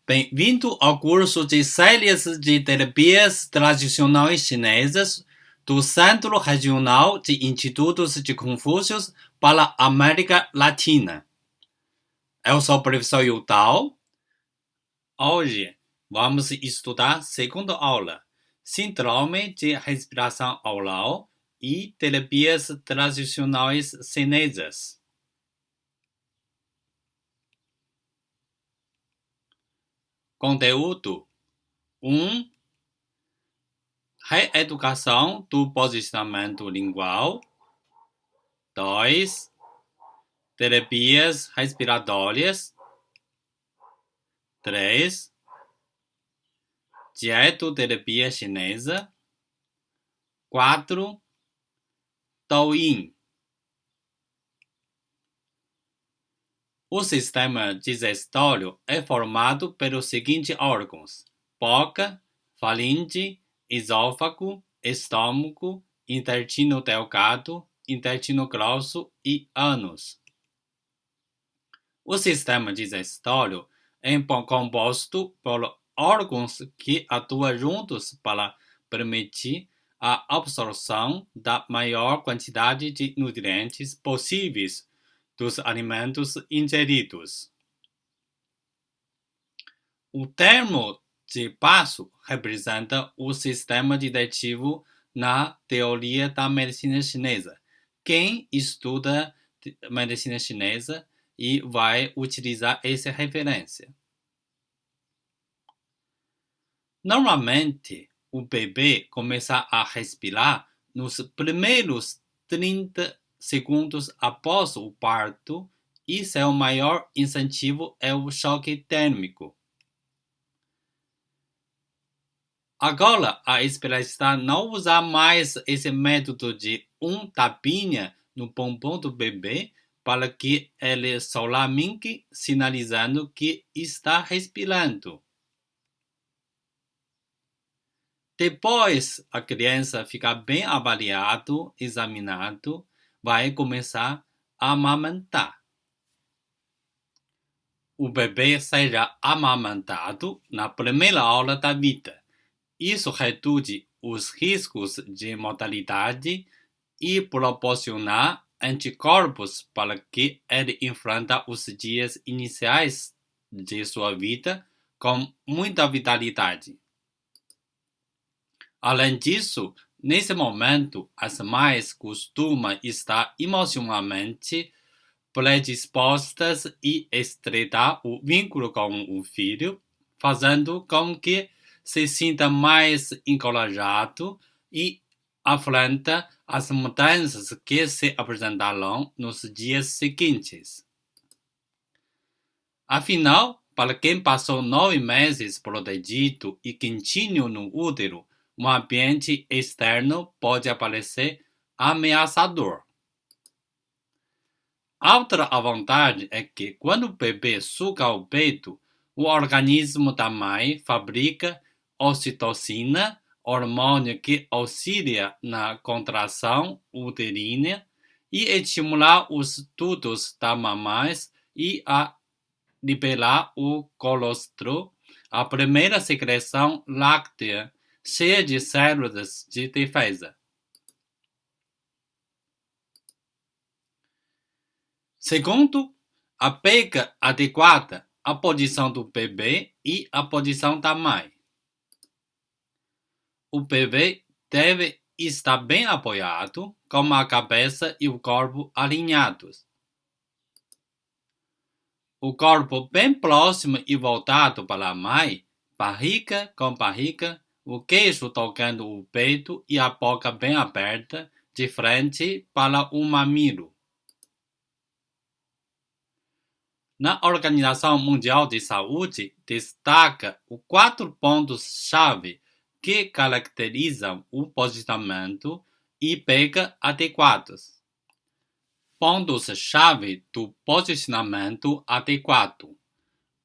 Bem-vindo ao curso de séries de terapias tradicionais chinesas do Centro Regional de Institutos de Confúcio para a América Latina. Eu sou o professor Yu Tao. Hoje vamos estudar a segunda aula, Síndrome de Respiração Oral e Terapias Tradicionais Chinesas. Conteúdo 1. Reeducação do posicionamento lingual. 2. Terapias respiratórias. 3. Dietoterapia chinesa. 4. Douyin. O sistema digestório é formado pelos seguintes órgãos: boca, faringe, esôfago, estômago, intestino delgado, intestino grosso e ânus. O sistema digestório é composto por órgãos que atuam juntos para permitir a absorção da maior quantidade de nutrientes possíveis dos alimentos ingeridos. O termo de passo representa o sistema digestivo na teoria da medicina chinesa. Quem estuda medicina chinesa e vai utilizar essa referência. Normalmente, o bebê começa a respirar nos primeiros 30 segundos após o parto e seu maior incentivo é o choque térmico. Agora, a especialista não usa mais esse método de tapinha no bumbum do bebê para que ele solamente sinalizando que está respirando. Depois a criança ficar bem avaliado, examinado, vai começar a amamentar. O bebê será amamentado na primeira aula da vida. Isso reduz os riscos de mortalidade e proporciona anticorpos para que ele enfrente os dias iniciais de sua vida com muita vitalidade. Além disso, nesse momento, as mães costumam estar emocionalmente predispostas e estreitar o vínculo com o filho, fazendo com que se sinta mais encorajado e afronta as mudanças que se apresentarão nos dias seguintes. Afinal, para quem passou 9 meses protegido e quentinho no útero, um ambiente externo pode parecer ameaçador. Outra vantagem é que quando o bebê suga o peito, o organismo da mãe fabrica ocitocina, hormônio que auxilia na contração uterina e estimula os dutos da mamãe e a liberar o colostro, a primeira secreção láctea cheia de células de defesa. Segundo, a pega adequada, a posição do bebê e a posição da mãe. O bebê deve estar bem apoiado, com a cabeça e o corpo alinhados. O corpo bem próximo e voltado para a mãe, barriga com barriga, o queixo tocando o peito e a boca bem aberta, de frente para o mamilo. Na Organização Mundial de Saúde, destaca os 4 pontos-chave que caracterizam o posicionamento e pega adequados. Pontos-chave do posicionamento adequado.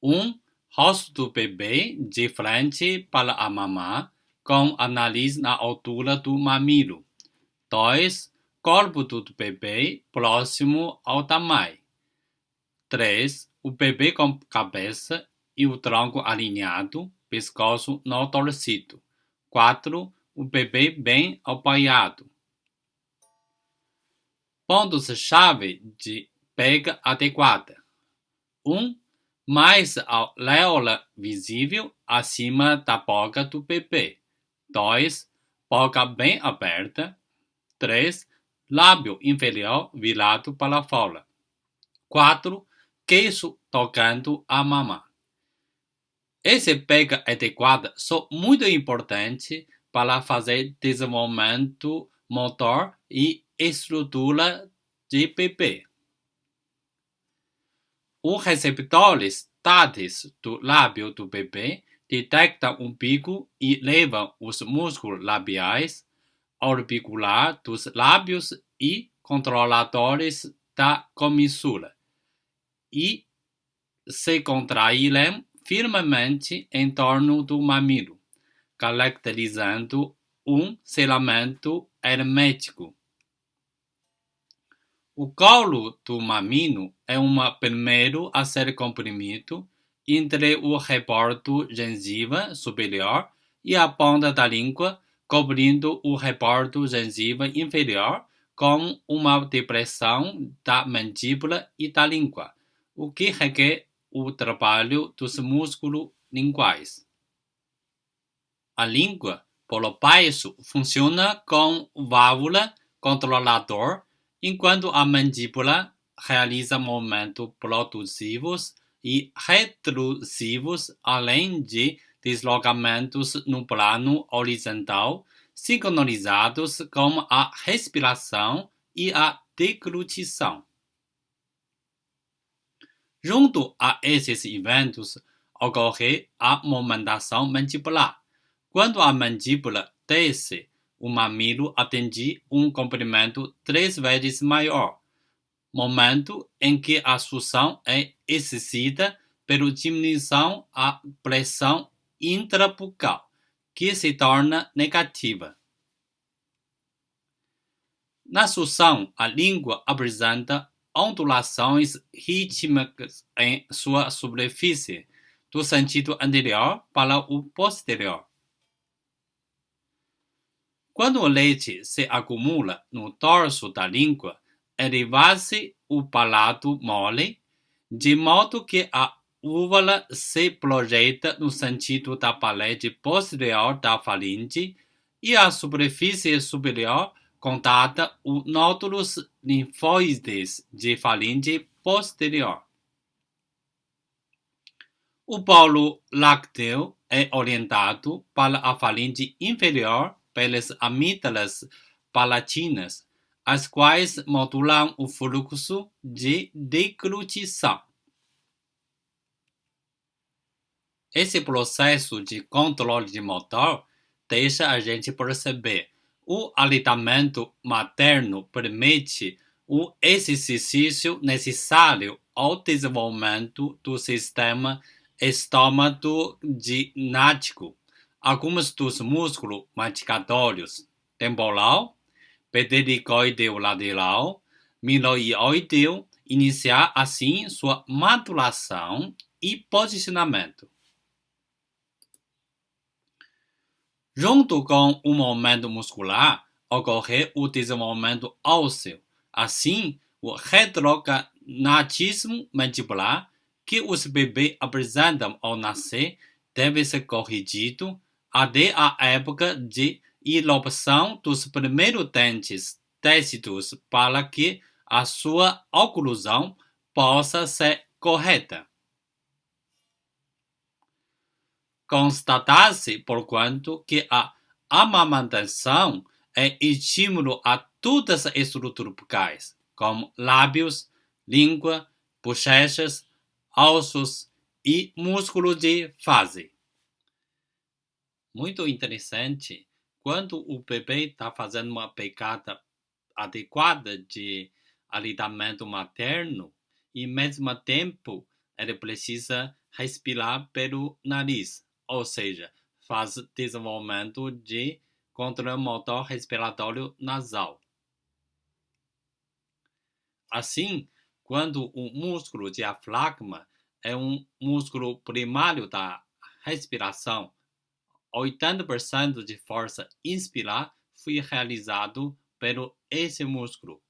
1. Rosto do bebê de frente para a mamã, com a nariz na altura do mamilo. 2. Corpo do bebê próximo ao da mãe. 3. O bebê com cabeça e o tronco alinhado, pescoço não torcido. 4. O bebê bem apoiado. Pontos-chave de pega adequada. 1. Mais auréola visível acima da boca do bebê. 2. Boca bem aberta. 3. Lábio inferior virado para fora. 4. Queixo tocando a mama. Esse pega adequado são muito importantes para fazer desenvolvimento motor e estrutura de bebê. Os receptores táteis do lábio do bebê detectam o bico e levam os músculos labiais, orbicular dos lábios e controladores da comissura, e se contraírem firmemente em torno do mamilo, caracterizando um selamento hermético. O colo do mamilo é primeiro a ser comprimido entre o rebordo gengiva superior e a ponta da língua, cobrindo o rebordo gengiva inferior com uma depressão da mandíbula e da língua, o que requer o trabalho dos músculos linguais. A língua, por baixo, funciona com válvula controlador, enquanto a mandíbula realiza movimentos propulsivos e retrusivos, além de deslocamentos no plano horizontal, sincronizados com a respiração e a deglutição. Junto a esses eventos, ocorre a movimentação mandibular. Quando a mandíbula desce, o mamilo atinge um comprimento 3 vezes maior, momento em que a sucção é exercida pela diminuição da pressão intrabucal, que se torna negativa. Na sucção, a língua apresenta ondulações rítmicas em sua superfície, do sentido anterior para o posterior. Quando o leite se acumula no dorso da língua, eleva-se o palato mole, de modo que a úvula se projeta no sentido da parede posterior da faringe e a superfície superior contata os nódulos linfóides de faringe posterior. O polo lácteo é orientado para a faringe inferior pelas amígdalas palatinas, as quais modulam o fluxo de deglutição. Esse processo de controle de motor deixa a gente perceber o aleitamento materno permite o exercício necessário ao desenvolvimento do sistema estômago-ginático. Alguns dos músculos mastigatórios, temporal, pterigoideo lateral, miloioideo, iniciar assim sua maturação e posicionamento. Junto com o movimento muscular, ocorre o desenvolvimento ósseo. Assim, o retrognatismo mandibular que os bebês apresentam ao nascer deve ser corrigido até a época de irrupção dos primeiros dentes tecidos para que a sua oclusão possa ser correta. Constata-se, porquanto, que a amamentação é estímulo a todas as estruturas bucais, como lábios, língua, bochechas, ossos e músculos de face. Muito interessante, quando o bebê está fazendo uma pegada adequada de aleitamento materno e, ao mesmo tempo, ele precisa respirar pelo nariz, ou seja, faz desenvolvimento de controle motor respiratório nasal. Assim, quando o músculo diafragma é um músculo primário da respiração. 80% de força inspirar foi realizado pelo esse músculo.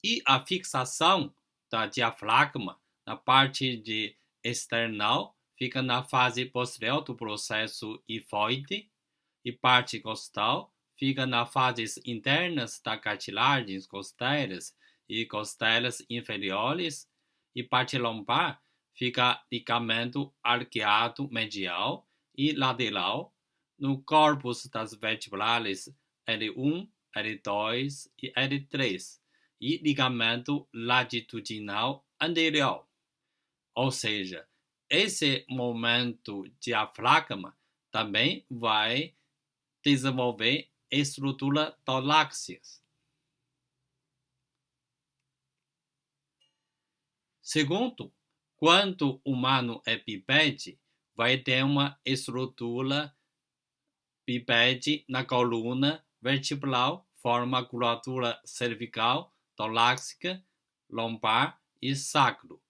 E a fixação da diafragma na parte de external fica na fase posterior do processo hifoide e parte costal fica nas fases internas das cartilagens costeiras e costelas inferiores e parte lombar fica ligamento arqueado medial e lateral no corpus das vertebrais L1, L2 e L3 e ligamento latitudinal anterior. Ou seja, esse momento diafragma também vai desenvolver estrutura torácica. Segundo, quando o humano é bipede, vai ter uma estrutura bipede na coluna vertebral, forma curvatura cervical, torácica, lombar e sacro.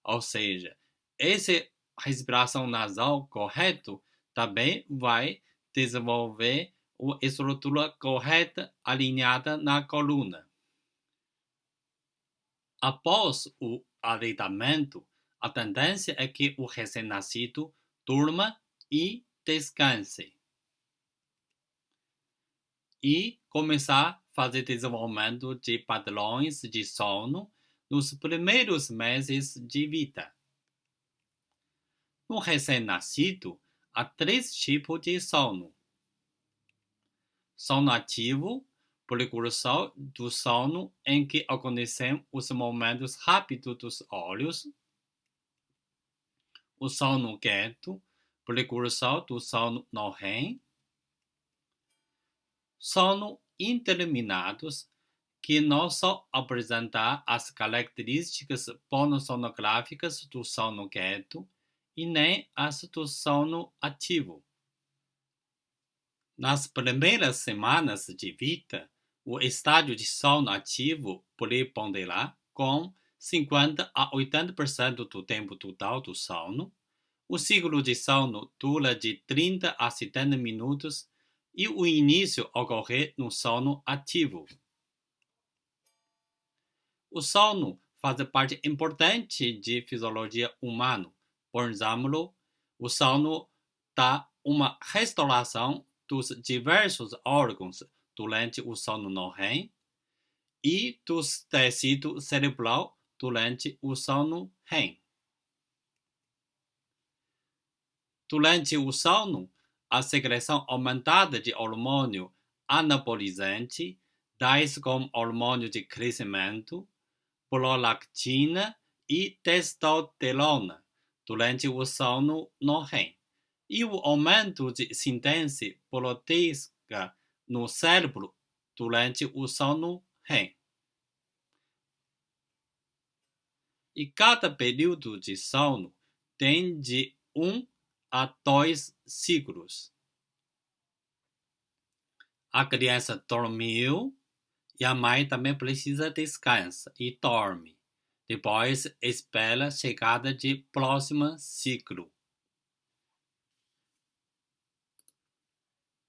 Ou seja, essa respiração nasal correta também vai desenvolver uma estrutura correta alinhada na coluna. Após o aleitamento, a tendência é que o recém-nascido durma e descanse. E começar a fazer desenvolvimento de padrões de sono nos primeiros meses de vida. No recém-nascido, há 3 tipos de sono: sono ativo, precursor do sono em que acontecem os movimentos rápidos dos olhos; o sono quieto, precursor do sono não REM; sono interminados, que não só apresentam as características polissonográficas do sono quieto e nem as do sono ativo. Nas primeiras semanas de vida, o estágio de sono ativo preponderará com 50 a 80% do tempo total do sono. O ciclo de sono dura de 30 a 70 minutos e o início ocorre no sono ativo. O sono faz parte importante de fisiologia humana. Por exemplo, o sono dá uma restauração dos diversos órgãos durante o sono não REM e dos tecidos cerebral durante o sono REM. Durante o sono, a secreção aumentada de hormônio anabolizante, tais como hormônio de crescimento, prolactina e testosterona durante o sono não REM, e o aumento de síntese proteica no cérebro durante o sono REM. E cada período de sono tem de 1 a 2 ciclos. A criança dormiu e a mãe também precisa descansar e dorme. Depois espera a chegada de próximo ciclo.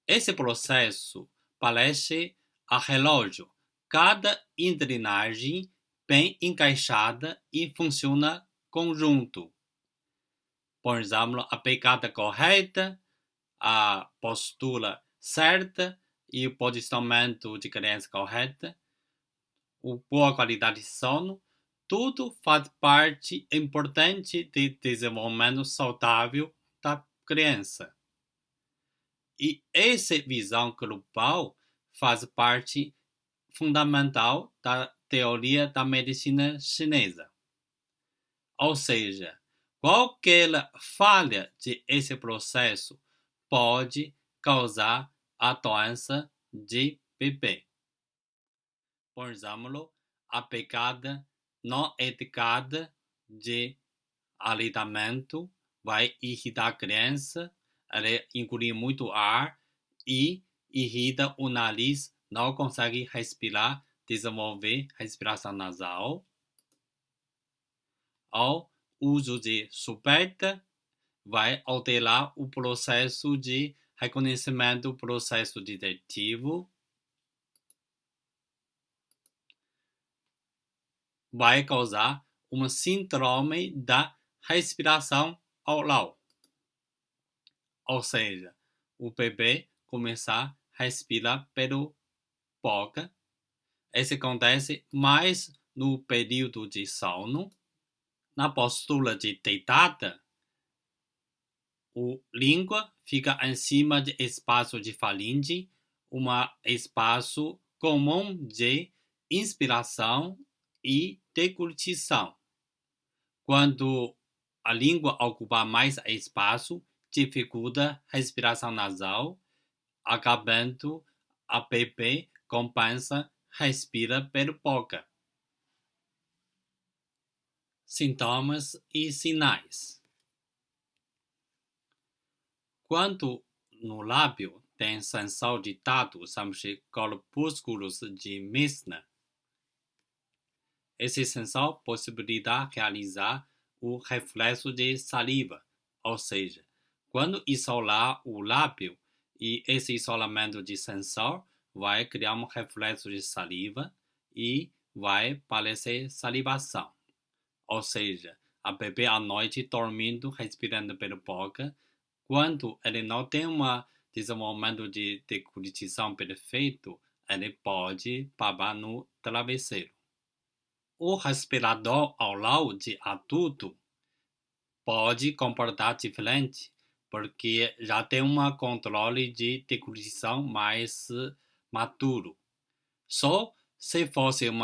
Esse processo parece a relógio. Cada engrenagem bem encaixada e funciona conjunto. Por exemplo, a pegada correta, a postura certa e o posicionamento de criança correta, a boa qualidade de sono, tudo faz parte importante do desenvolvimento saudável da criança. E essa visão global faz parte fundamental da teoria da medicina chinesa. Ou seja, qualquer falha desse processo pode causar a doença de bebê. Por exemplo, a pegada não adequada de aleitamento vai irritar a criança, ela engolir muito ar e irrita o nariz, não consegue respirar, desenvolver respiração nasal. ao uso de supérfluo vai alterar o processo de reconhecimento do processo digestivo, vai causar uma síndrome da respiração oral. Ou seja, o bebê começar a respirar pela boca. Isso acontece mais no período de sono. Na postura de deitada, a língua fica em cima do espaço de faringe, um espaço comum de inspiração e deglutição. Quando a língua ocupa mais espaço, dificulta a respiração nasal, acabando a bebê compensa, respira pela boca. Sintomas e sinais. Quando no lábio tem sensação de tato, chamamos de corpúsculos de Meissner. Essa sensação possibilita realizar o reflexo de saliva, ou seja, quando isolar o lábio e esse isolamento de sensor vai criar um reflexo de saliva e vai parecer salivação. Ou seja, a bebê à noite dormindo, respirando pela boca, quando ele não tem um desenvolvimento de deglutição perfeito, ele pode babar no travesseiro. O respirador oral de adulto pode comportar diferente, porque já tem um controle de deglutição mais maduro. Só se fosse um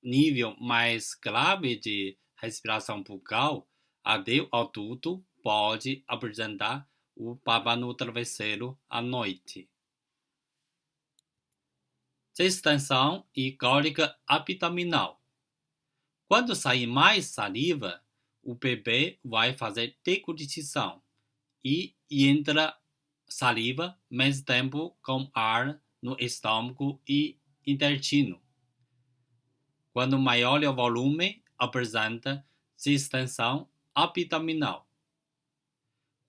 nível mais grave de respiração bucal, até o adulto pode apresentar o baba no travesseiro à noite. Distensão e cólica abdominal. Quando sair mais saliva, o bebê vai fazer deglutição e entra saliva ao mesmo tempo com ar no estômago e intestino. Quando maior o volume, apresenta distensão abdominal.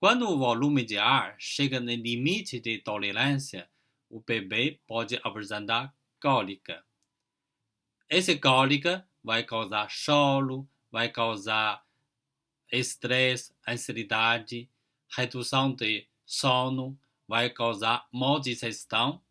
Quando o volume de ar chega no limite de tolerância, o bebê pode apresentar cólica. Essa cólica vai causar choro, vai causar estresse, ansiedade, redução de sono, vai causar má digestão.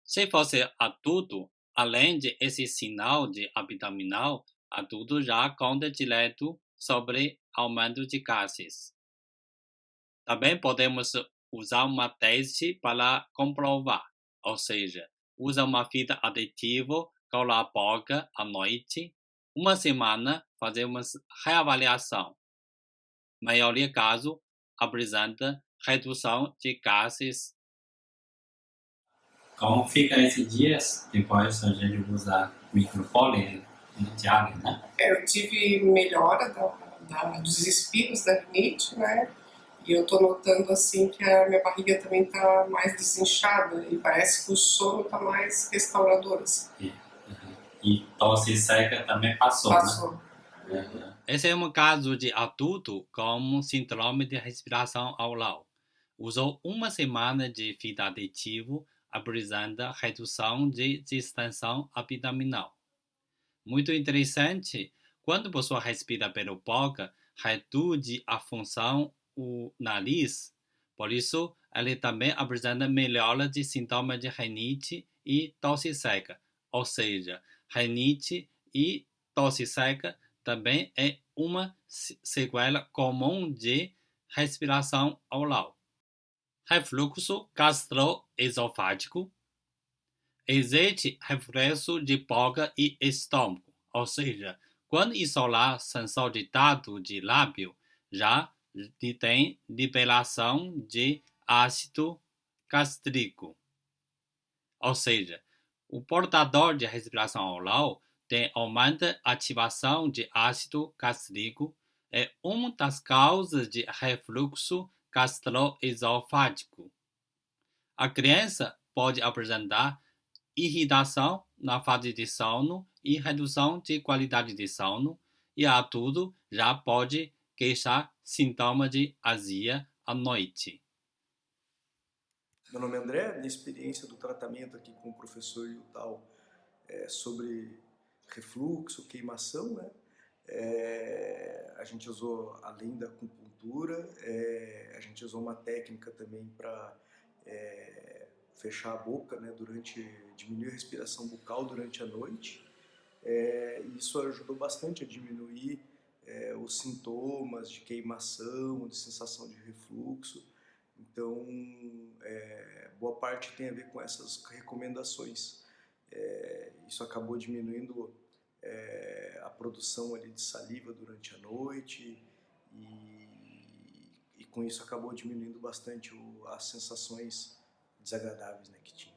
Se fosse adulto, além de esse sinal de abdominal, adulto já conta direto sobre aumento de gases. Também podemos usar uma teste para comprovar, ou seja, usa uma fita aditiva, cola a boca à noite, uma semana fazemos reavaliação. Maioria caso apresenta redução de gases. Como fica esses dias? Depois a gente usa microfone diário, né? Eu tive melhora dos espirros da rinite, né? E eu tô notando assim que a minha barriga também tá mais desinchada e parece que o sono tá mais restaurador. Assim. E tosse seca também passou, né? Esse é um caso de adulto com síndrome de respiração oral. Usou uma semana de fita aditiva, apresenta redução de distensão abdominal. Muito interessante, quando a pessoa respira pela boca, reduz a função do nariz. Por isso, ele também apresenta melhora de sintomas de rinite e tosse seca. Ou seja, rinite e tosse seca também é uma sequela comum de respiração oral. Refluxo gastroesofágico. Existe reflexo de boca e estômago, ou seja, quando isolar a sensação de tato de lábio, já tem liberação de ácido gástrico. Ou seja, o portador de respiração oral tem aumenta a ativação de ácido gástrico, é uma das causas de refluxo gastroesofágico. A criança pode apresentar irritação na fase de sono e redução de qualidade de sono, e a tudo já pode queixar sintomas de azia à noite. Meu nome é André, minha experiência do tratamento aqui com o professor Yutal é sobre refluxo, queimação, né? A gente usou, além da acupuntura, a gente usou uma técnica também para fechar a boca, né, diminuir a respiração bucal durante a noite. Isso ajudou bastante a diminuir os sintomas de queimação, de sensação de refluxo. Então, boa parte tem a ver com essas recomendações. Isso acabou diminuindo a produção ali de saliva durante a noite e com isso acabou diminuindo bastante as sensações desagradáveis, né, que tinha.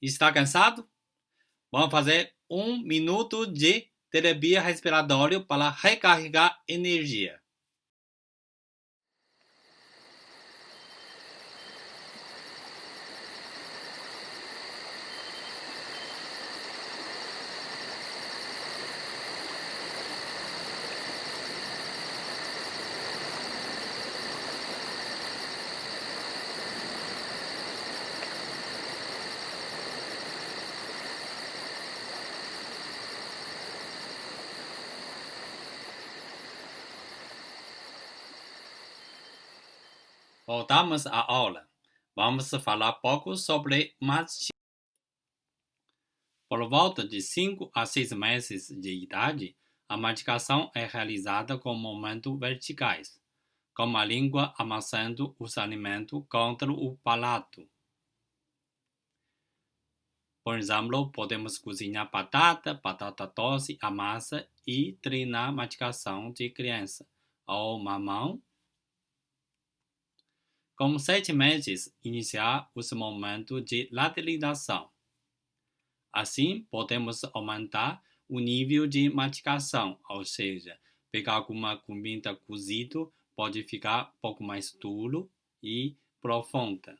Está cansado? Vamos fazer 1 minuto de terapia respiratória para recarregar energia. Voltamos à aula. Vamos falar pouco sobre mastigação. Por volta de 5 a 6 meses de idade, a mastigação é realizada com movimentos verticais, com a língua amassando os alimentos contra o palato. Por exemplo, podemos cozinhar batata doce, a massa e treinar a mastigação de criança, ou mamão. Com 7 meses, iniciar os momentos de lateralização. Assim, podemos aumentar o nível de mastigação, ou seja, pegar alguma comida cozida pode ficar um pouco mais duro e profunda.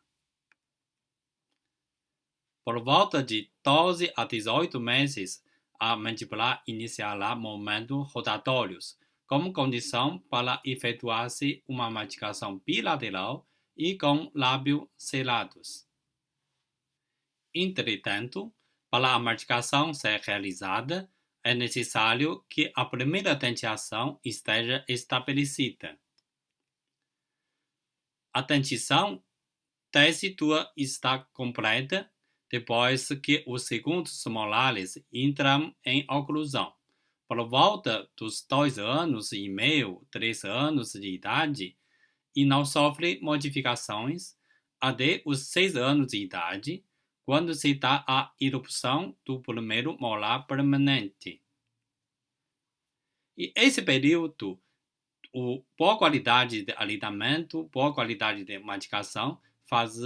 Por volta de 12 a 18 meses, a mandíbula iniciará movimentos rotatórios, como condição para efetuar-se uma mastigação bilateral e com lábios selados. Entretanto, para a mastigação ser realizada, é necessário que a primeira dentição esteja estabelecida. A dentição tecitua está completa depois que os segundos molares entram em oclusão. Por volta dos 2 anos e meio, 3 anos de idade, e não sofre modificações até os 6 anos de idade, quando se dá a erupção do primeiro molar permanente. E esse período, boa qualidade de aleitamento, boa qualidade de mastigação, faz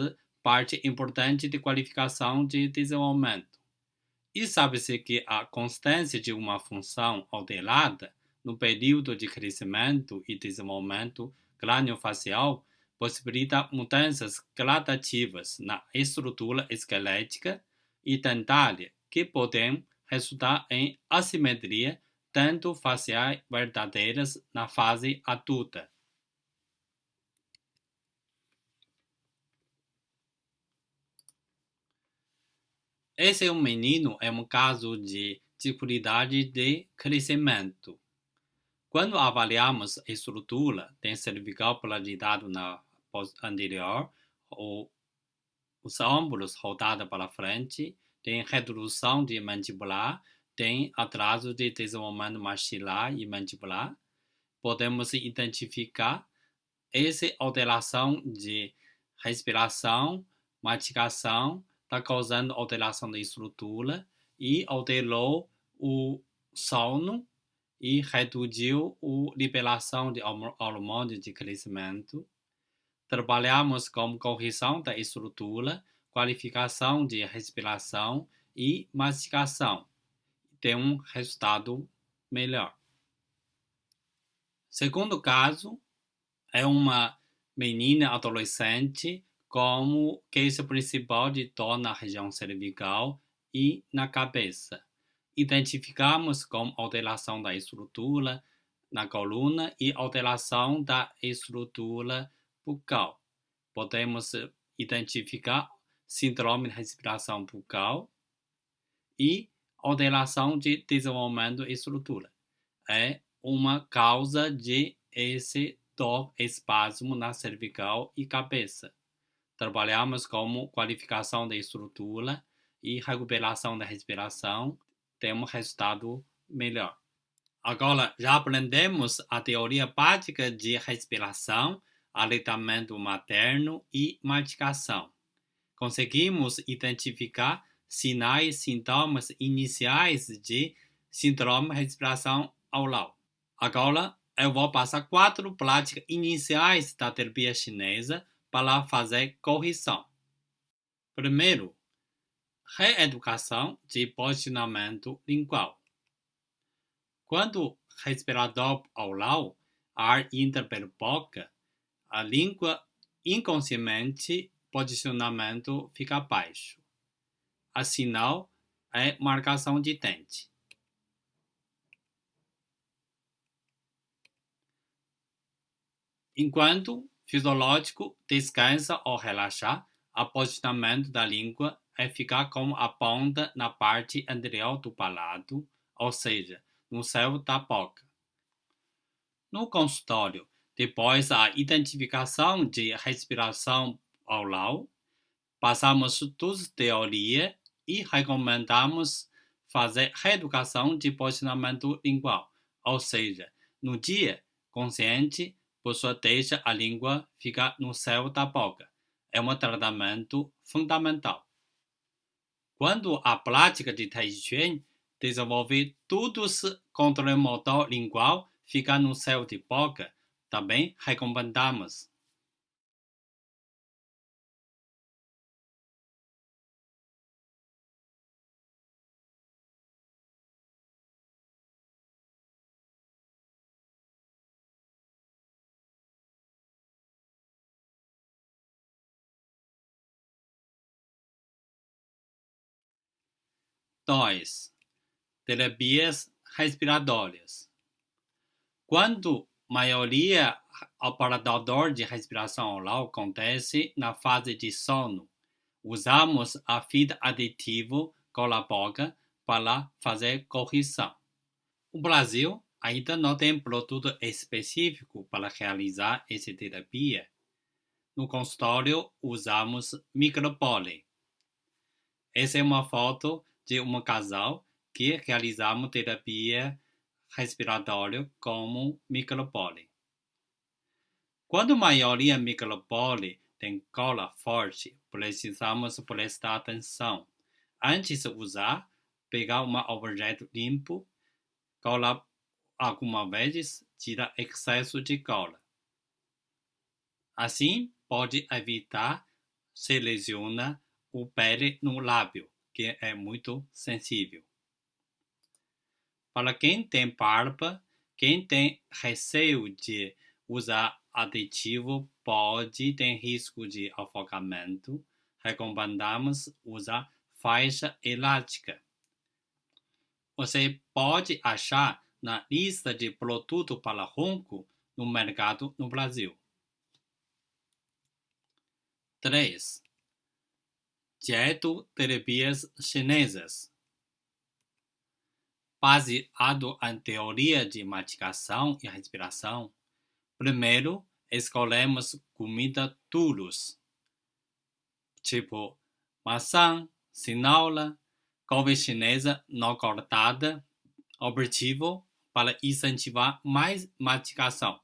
parte importante de qualificação de desenvolvimento. E sabe-se que a constância de uma função alterada no período de crescimento e desenvolvimento craniofacial possibilita mudanças gradativas na estrutura esquelética e dentária que podem resultar em assimetria tanto faciais verdadeiras na fase adulta. Esse menino é um caso de dificuldade de crescimento. Quando avaliamos a estrutura, tem cervical polarizado na anterior, os ombros rodados para frente, tem redução de mandibular, tem atraso de desenvolvimento maxilar e mandibular. Podemos identificar essa alteração de respiração, mastigação, está causando alteração da estrutura e alterou o sono e reduziu a liberação de hormônios de crescimento. Trabalhamos com correção da estrutura, qualificação de respiração e mastigação. Tem um resultado melhor. Segundo caso, é uma menina adolescente como queixa principal de dor na região cervical e na cabeça. Identificamos como alteração da estrutura na coluna e alteração da estrutura bucal. Podemos identificar síndrome de respiração bucal e alteração de desenvolvimento e estrutura. É uma causa de esse dor espasmo na cervical e cabeça. Trabalhamos como qualificação da estrutura e recuperação da respiração, temos resultado melhor. Agora, já aprendemos a teoria básica de respiração, aleitamento materno e mastigação. Conseguimos identificar sinais e sintomas iniciais de síndrome de respiração oral. Agora, eu vou passar 4 práticas iniciais da terapia chinesa para fazer correção. Primeiro, reeducação de posicionamento lingual. Quando respirador oral, ar entra pela boca, a língua inconscientemente posicionamento fica baixo. A sinal é marcação de dente. Enquanto fisiológico descansa ou relaxa, o posicionamento da língua é ficar com a ponta na parte anterior do palato, ou seja, no céu da boca. No consultório, depois da identificação de respiração oral, passamos toda a teoria e recomendamos fazer reeducação de posicionamento lingual, ou seja, no dia consciente, a pessoa deixa a língua ficar no céu da boca. É um tratamento fundamental. Quando a prática de Tai Chi desenvolve todos os controle motor lingual ficar no céu de boca, também recomendamos. Dois, terapias respiratórias. Quando a maioria operador de respiração oral acontece na fase de sono, usamos a fita aditiva com a boca para fazer correção. O Brasil ainda não tem produto específico para realizar essa terapia. No consultório, usamos micropole. Essa é uma foto de um casal que realizamos terapia respiratória como micropole. Quando a maioria micropole tem cola forte, precisamos prestar atenção. Antes de usar, pegar um objeto limpo, cola algumas vezes, tira excesso de cola. Assim, pode evitar se lesionar o pele no lábio, que é muito sensível. Para quem tem barba, quem tem receio de usar aditivo pode ter risco de afogamento, recomendamos usar faixa elástica. Você pode achar na lista de produtos para ronco no mercado no Brasil. 3. Dietoterapias chinesas. Baseado em teoria de mastigação e respiração, primeiro escolhemos comida duros, tipo maçã, cenoura, couve chinesa não cortada, objetivo para incentivar mais mastigação.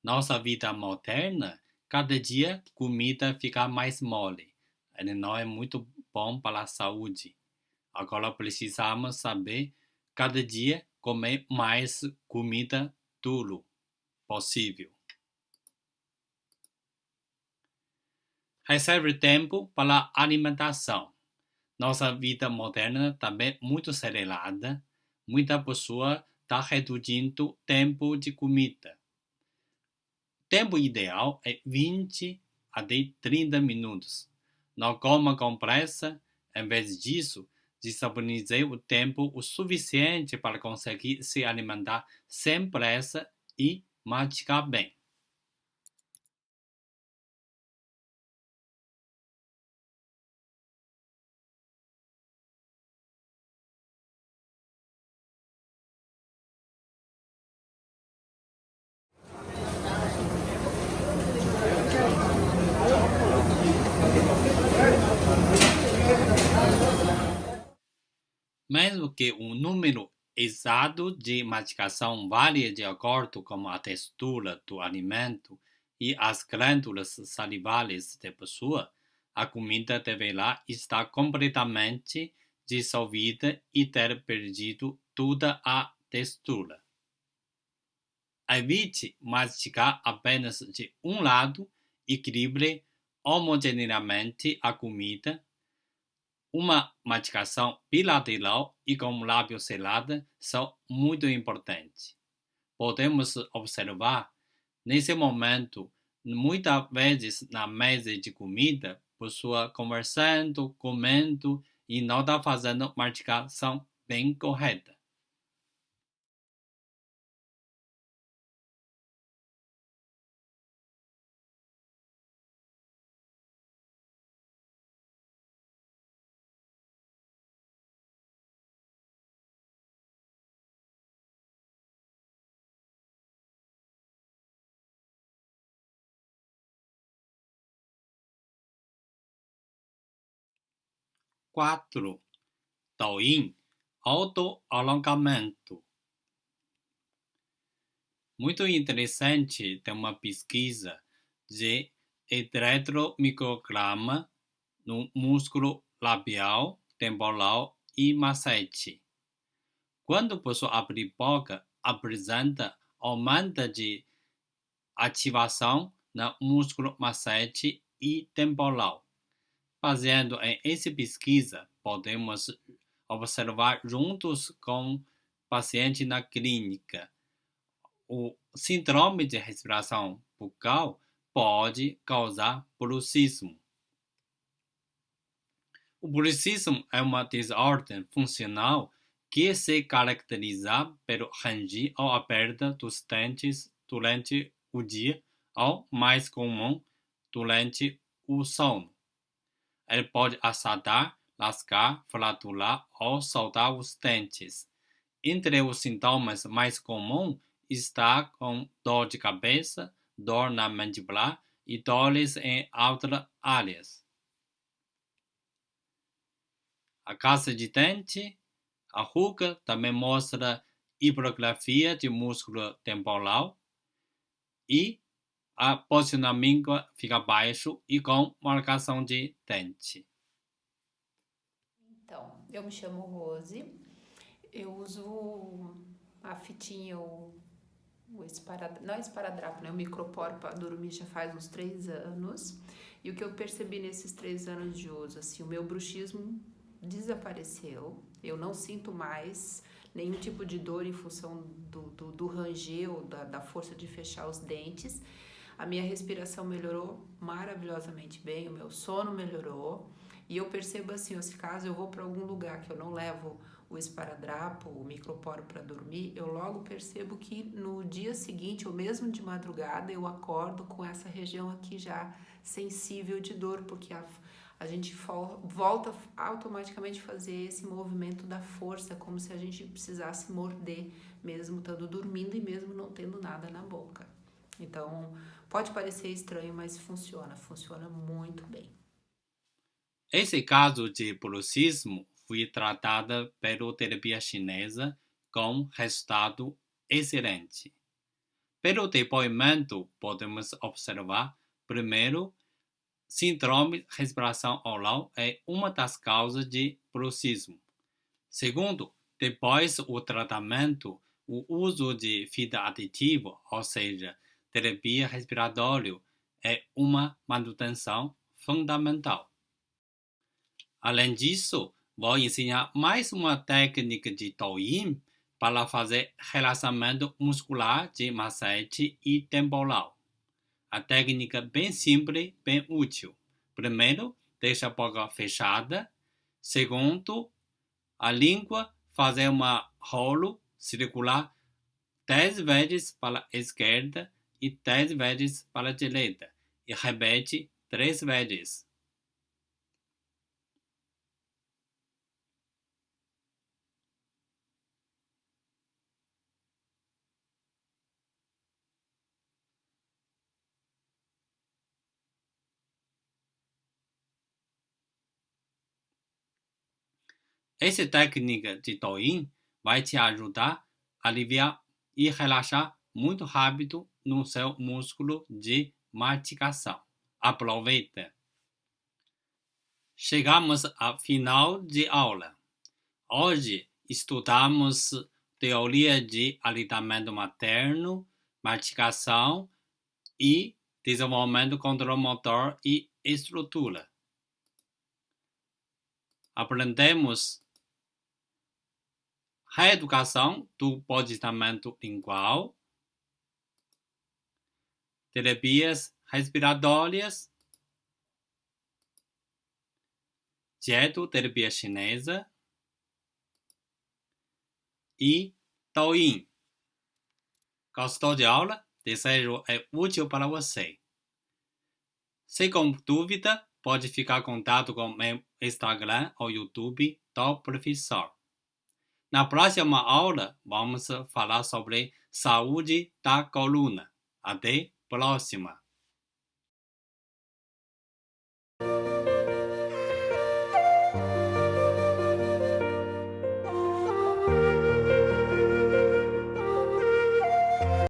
Nossa vida moderna cada dia comida fica mais mole. Ele não é muito bom para a saúde. Agora precisamos saber cada dia comer mais comida duro possível. Reserve tempo para a alimentação. Nossa vida moderna também é muito acelerada. Muita pessoa está reduzindo o tempo de comida. O tempo ideal é 20 até 30 minutos. Não coma com pressa. Em vez disso, disponibilize o tempo o suficiente para conseguir se alimentar sem pressa e mastigar bem. Mesmo que o número exato de mastigação varie de acordo com a textura do alimento e as glândulas salivares da pessoa, a comida deverá estar completamente dissolvida e ter perdido toda a textura. Evite mastigar apenas de um lado, equilibre homogeneamente a comida. Uma mastigação bilateral e com lábio selado são muito importantes. Podemos observar, nesse momento, muitas vezes na mesa de comida, pessoa conversando, comendo e não está fazendo mastigação bem correta. Quatro. Douyin, autoalongamento. Muito interessante tem uma pesquisa de eletromicrograma no músculo labial, temporal e macete. Quando a pessoa abre boca, apresenta aumento de ativação no músculo macete e temporal. Baseado em essa pesquisa, podemos observar juntos com paciente na clínica. O síndrome de respiração bucal pode causar bruxismo. O bruxismo é uma desordem funcional que se caracteriza pelo ranger ou aperto dos dentes durante o dia, ou, mais comum, durante o sono. Ele pode assaltar, lascar, fraturar ou soltar os dentes. Entre os sintomas mais comuns está com dor de cabeça, dor na mandibular e dores em outras áreas. A casa de dente, a ruga também mostra hipergrafia de músculo temporal e a posicionamento fica baixo e com marcação de dente. Então, eu me chamo Rose, eu uso a fitinha, não é esparadrapo, né? O micropor para dormir já faz uns 3 anos. E o que eu percebi nesses 3 anos de uso, assim, o meu bruxismo desapareceu. Eu não sinto mais nenhum tipo de dor em função do ranger ou da força de fechar os dentes. A minha respiração melhorou maravilhosamente bem, o meu sono melhorou. E eu percebo assim, se caso eu vou para algum lugar que eu não levo o esparadrapo, o microporo para dormir, eu logo percebo que no dia seguinte, ou mesmo de madrugada, eu acordo com essa região aqui já sensível de dor, porque a gente volta automaticamente a fazer esse movimento da força, como se a gente precisasse morder, mesmo estando dormindo e mesmo não tendo nada na boca. Então, pode parecer estranho, mas funciona muito bem. Esse caso de bruxismo foi tratado pela terapia chinesa com resultado excelente. Pelo depoimento, podemos observar Primeiro, síndrome de respiração oral é uma das causas de bruxismo. Segundo, depois do tratamento, o uso de fita aditiva, ou seja, terapia respiratória, é uma manutenção fundamental. Além disso, vou ensinar mais uma técnica de Douyin para fazer relaxamento muscular de macete e temporal. A técnica bem simples, bem útil. Primeiro, deixa a boca fechada. Segundo, a língua fazer uma rolo circular 10 vezes para a esquerda e 10 vezes para a direita. E repete 3 vezes. Essa técnica de Douyin vai te ajudar a aliviar e relaxar muito rápido no seu músculo de mastigação. Aproveita! Chegamos ao final de aula. Hoje estudamos teoria de aleitamento materno, mastigação e desenvolvimento controle motor e estrutura. Aprendemos reeducação do posicionamento lingual, terapias respiratórias, dietoterapia chinesa e Douyin. Gostou de aula? Desejo é útil para você. Se com dúvida, pode ficar em contato com meu Instagram ou YouTube do professor. Na próxima aula, vamos falar sobre saúde da coluna. Até a próxima!